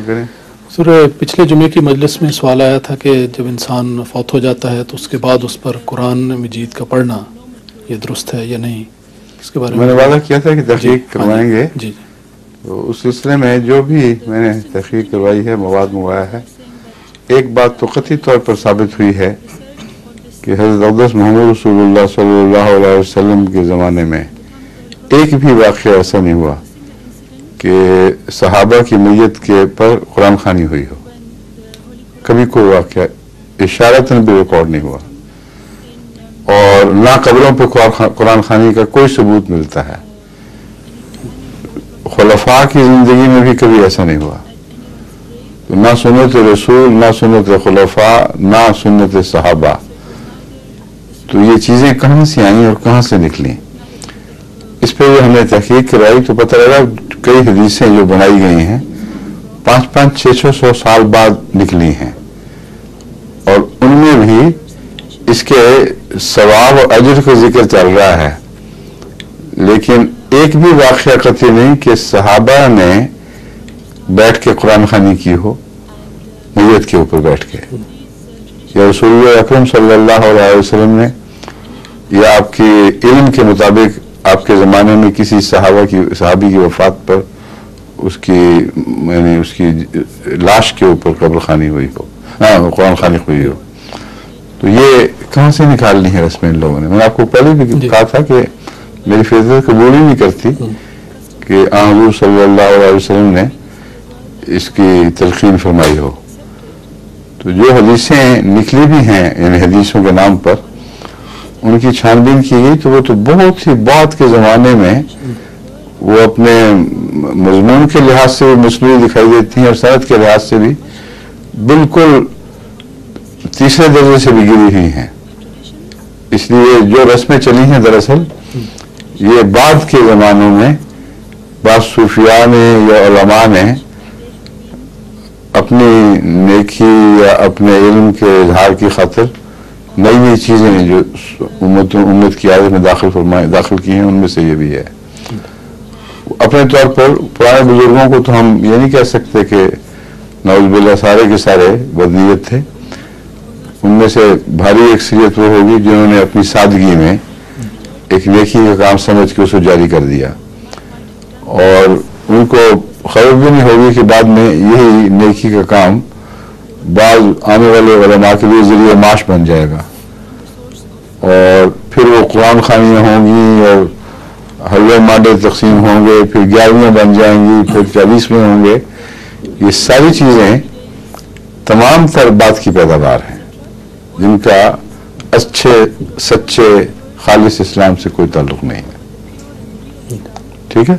کریں. سر پچھلے جمعے کی مجلس میں سوال آیا تھا کہ جب انسان فوت ہو جاتا ہے تو اس کے بعد اس پر قرآن مجید کا پڑھنا یہ درست ہے یا نہیں، اس کے بارے میں نے وعدہ کیا تھا کہ تحقیق کروائیں گے. جی جی. تو اس سلسلے میں جو بھی میں نے تحقیق کروائی ہے، مواد منگوایا ہے، ایک بات تو قطعی طور پر ثابت ہوئی ہے کہ حضرت اقدس محمد رسول اللہ صلی اللہ علیہ وسلم کے زمانے میں ایک بھی واقعہ ایسا نہیں ہوا کہ صحابہ کی میت کے پر قرآن خوانی ہوئی ہو. کبھی کوئی واقعہ اشارتاً بھی ریکارڈ نہیں ہوا، اور نہ قبروں پہ قرآن خوانی کا کوئی ثبوت ملتا ہے. خلفاء کی زندگی میں بھی کبھی ایسا نہیں ہوا. تو نہ سنت رسول، نہ سنت خلفاء، نہ سنت صحابہ. تو یہ چیزیں کہاں سے آئیں اور کہاں سے نکلیں؟ اس پہ جو ہم نے تحقیق کرائی تو پتہ لگا کئی حدیثیں جو بنائی گئی ہیں 500-600 سال بعد نکلی ہیں، اور ان میں بھی اس کے ثواب و اجر کا ذکر چل رہا ہے، لیکن ایک بھی واقعہ قطعی نہیں کہ صحابہ نے بیٹھ کے قرآن خوانی کی ہو میت کے اوپر بیٹھ کے، یا رسول اللہ اکرم صلی اللہ علیہ وسلم نے، یا آپ کے علم کے مطابق آپ کے زمانے میں کسی صحابی کی وفات پر اس کی لاش کے اوپر قبر خوانی ہوئی ہو، قرآن خوانی ہوئی ہو. تو یہ کہاں سے نکالنی ہے رسمیں ان لوگوں نے؟ میں نے آپ کو پہلے بھی کہا تھا کہ میری فطرت قبول ہی نہیں کرتی کہ حضور صلی اللہ علیہ وسلم نے اس کی تلقین فرمائی ہو. تو جو حدیثیں نکلی بھی ہیں یعنی حدیثوں کے نام پر، ان کی چھان بین کی گئی تو وہ تو بہت ہی بعد کے زمانے میں وہ اپنے مضمون کے لحاظ سے بھی مصنوعی دکھائی دیتی ہیں، اور سند کے لحاظ سے بھی بالکل تیسرے درجے سے بھی گری ہوئی ہیں. اس لیے جو رسمیں چلی ہیں دراصل یہ بعد کے زمانوں میں بعض صوفیاء نے یا علماء نے اپنی نیکی یا اپنے علم کے اظہار کی خاطر نئی نئی چیزیں جو امت کی عادت میں داخل کی ہیں، ان میں سے یہ بھی ہے. اپنے طور پر پرانے بزرگوں کو تو ہم یہ نہیں کہہ سکتے کہ نعوذ باللہ سارے کے سارے بدنیت تھے. ان میں سے بھاری اکثریت وہ ہوگی جنہوں نے اپنی سادگی میں ایک نیکی کا کام سمجھ کے اسے جاری کر دیا، اور ان کو خبر بھی نہیں ہوگی کہ بعد میں یہی نیکی کا کام بعض آنے والے علماء کے لیے ذریعہ معاش بن جائے گا، اور پھر وہ قرآن خوانیاں ہوں گی اور حلوے مانڈے تقسیم ہوں گے، پھر 11ویں بن جائیں گی، پھر 40ویں ہوں گے. یہ ساری چیزیں تمام تر بات کی پیداوار ہیں جن کا اچھے سچے خالص اسلام سے کوئی تعلق نہیں ہے. ٹھیک ہے.